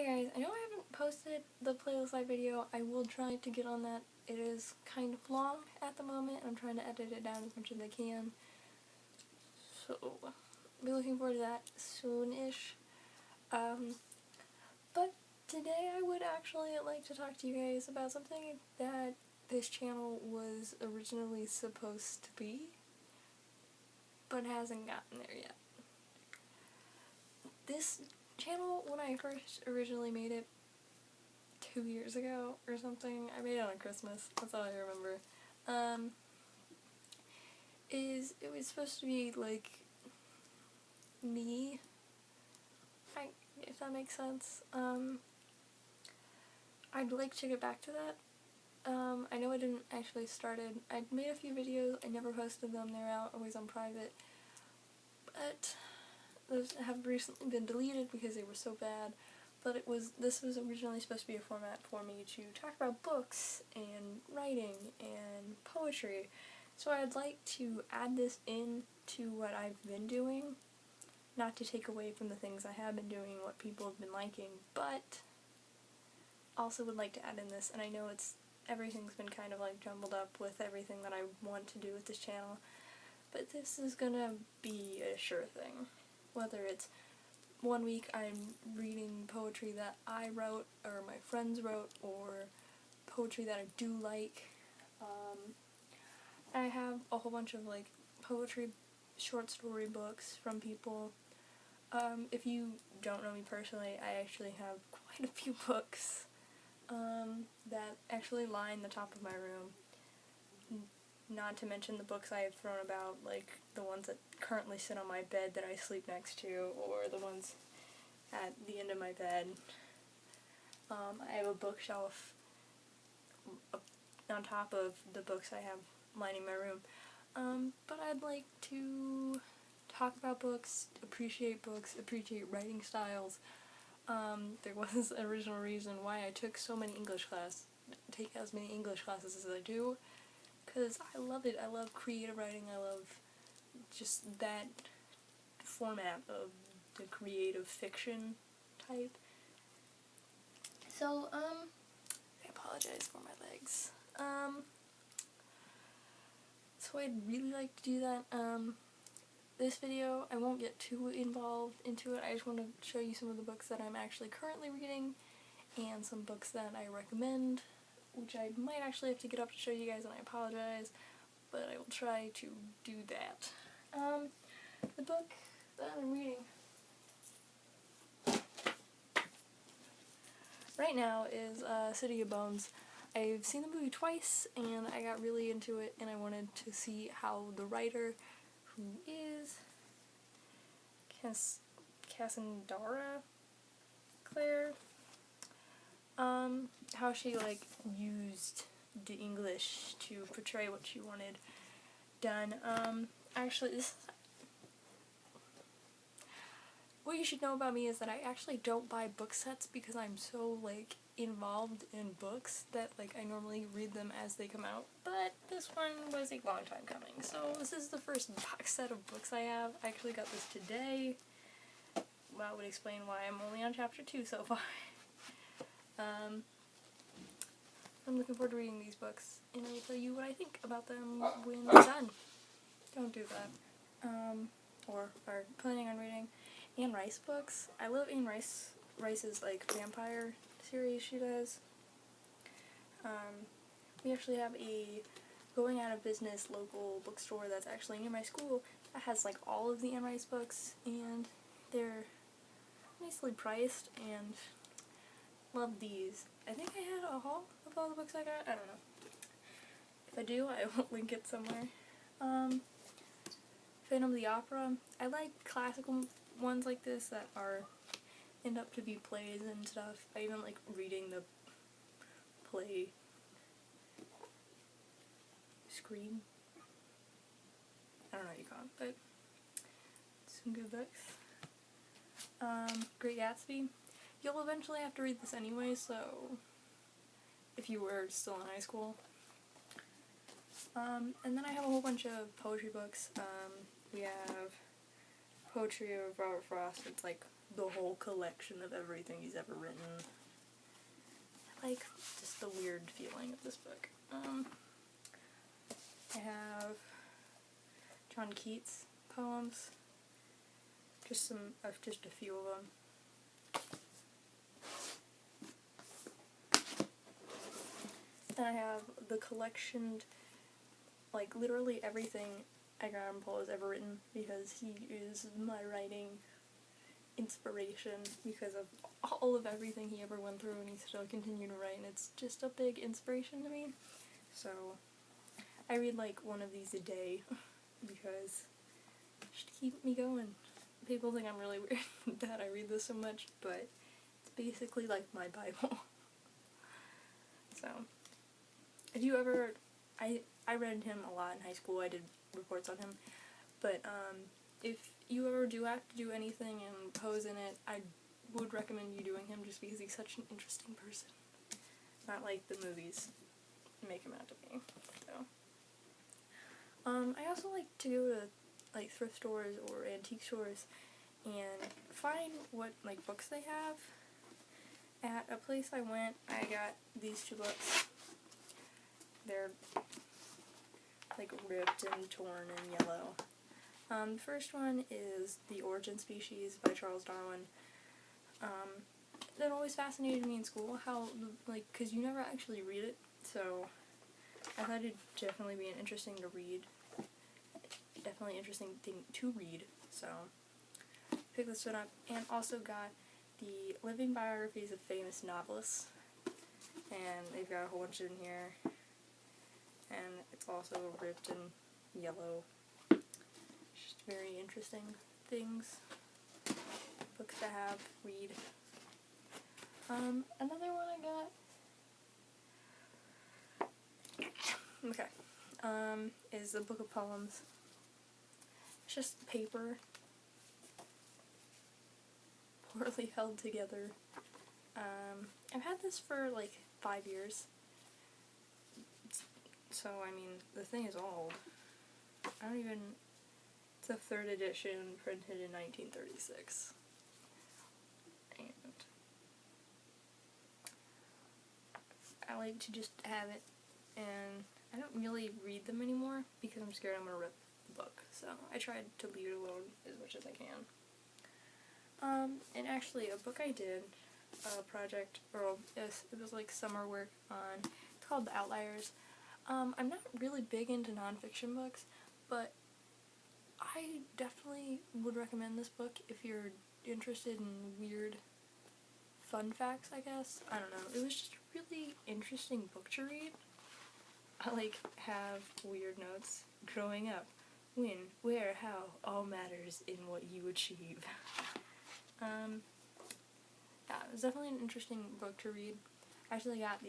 guys, I know I haven't posted the playlist live video. I will try to get on that. It is kind of long at the moment. I'm trying to edit it down as much as I can. So, I'll be looking forward to that soon-ish. But today I would actually like to talk to you guys about something that this channel was originally supposed to be, but hasn't gotten there yet. This channel, when I first originally made it 2 years ago or something, I made it on Christmas, that's all I remember, it was supposed to be like me, if that makes sense. I'd like to get back to that. I know I didn't actually start it. I'd made a few videos, I never posted them, they're out, always on private, but those have recently been deleted because they were so bad. But this was originally supposed to be a format for me to talk about books and writing and poetry. So I'd like to add this in to what I've been doing, not to take away from the things I have been doing, what people have been liking, but also would like to add in this, and I know everything's been kind of like jumbled up with everything that I want to do with this channel, but this is gonna be a sure thing. Whether it's 1 week I'm reading poetry that I wrote or my friends wrote, or poetry that I do like. I have a whole bunch of like poetry short story books from people. If you don't know me personally, I actually have quite a few books that actually line the top of my room. Not to mention the books I have thrown about, like the ones that currently sit on my bed that I sleep next to, or the ones at the end of my bed. I have a bookshelf on top of the books I have lining my room. But I'd like to talk about books, appreciate writing styles. There was an original reason why I took so many take as many English classes as I do, because I love it. I love creative writing. I love just that format of the creative fiction type. So, I apologize for my legs. So I'd really like to do that. This video, I won't get too involved into it. I just want to show you some of the books that I'm actually currently reading, and some books that I recommend, which I might actually have to get up to show you guys, and I apologize, but I will try to do that. The book that I'm reading right now is City of Bones. I've seen the movie twice, and I got really into it, and I wanted to see how the writer, who is Cassandra Clare, how she like used the English to portray what she wanted done. Actually, what you should know about me is that I actually don't buy book sets because I'm so like involved in books that like I normally read them as they come out, but this one was a long time coming, so this is the first box set of books I have. I actually got this today. Well, that would explain why I'm only on chapter 2 so far. I'm looking forward to reading these books, and I will tell you what I think about them when they're done. Don't do that. Or are planning on reading Anne Rice books. I love Anne Rice's like vampire series she does. We actually have a going out of business local bookstore that's actually near my school that has like all of the Anne Rice books, and they're nicely priced, and love these. I think I had a haul of all the books I got. I don't know. If I do, I will link it somewhere. Phantom of the Opera. I like classical ones like this that end up to be plays and stuff. I even like reading the play Scream. I don't know what you call it, but some good books. Great Gatsby. You'll eventually have to read this anyway, so if you were still in high school. And then I have a whole bunch of poetry books. We have poetry of Robert Frost. It's like the whole collection of everything he's ever written. I like just the weird feeling of this book. I have John Keats poems, just a few of them. And I have the collection, like literally everything Edgar Allan Poe has ever written, because he is my writing inspiration because of all of everything he ever went through, and he still continued to write, and it's just a big inspiration to me. So I read like one of these a day because it should keep me going. People think I'm really weird that I read this so much, but it's basically like my Bible. So if you ever, I read him a lot in high school. I did reports on him, but if you ever do have to do anything and pose in it, I would recommend you doing him just because he's such an interesting person. Not like the movies make him out to be. So I also like to go to like thrift stores or antique stores and find what like books they have. At a place I went, I got these two books. They're like ripped and torn and yellow. The first one is The Origin Species by Charles Darwin. That always fascinated me in school, how, like, because you never actually read it, so I thought it'd definitely be interesting to read. Definitely interesting thing to read, so picked this one up, and also got the living biographies of famous novelists, and they've got a whole bunch in here, and it's also ripped in yellow. Just very interesting things, books to have, read. Another one I got, is a book of poems. It's just paper, poorly held together. I've had this for like 5 years, so I mean, the thing is old. It's a 3rd edition, printed in 1936. And I like to just have it, and I don't really read them anymore because I'm scared I'm going to rip the book, so I tried to leave it alone as much as I can. And actually, a book I did, a project, or it was like summer work on, it's called The Outliers. I'm not really big into nonfiction books, but I definitely would recommend this book if you're interested in weird fun facts, I guess. I don't know. It was just a really interesting book to read. I like have weird notes. Growing up. When, where, how, all matters in what you achieve. Yeah, it was definitely an interesting book to read. I actually got the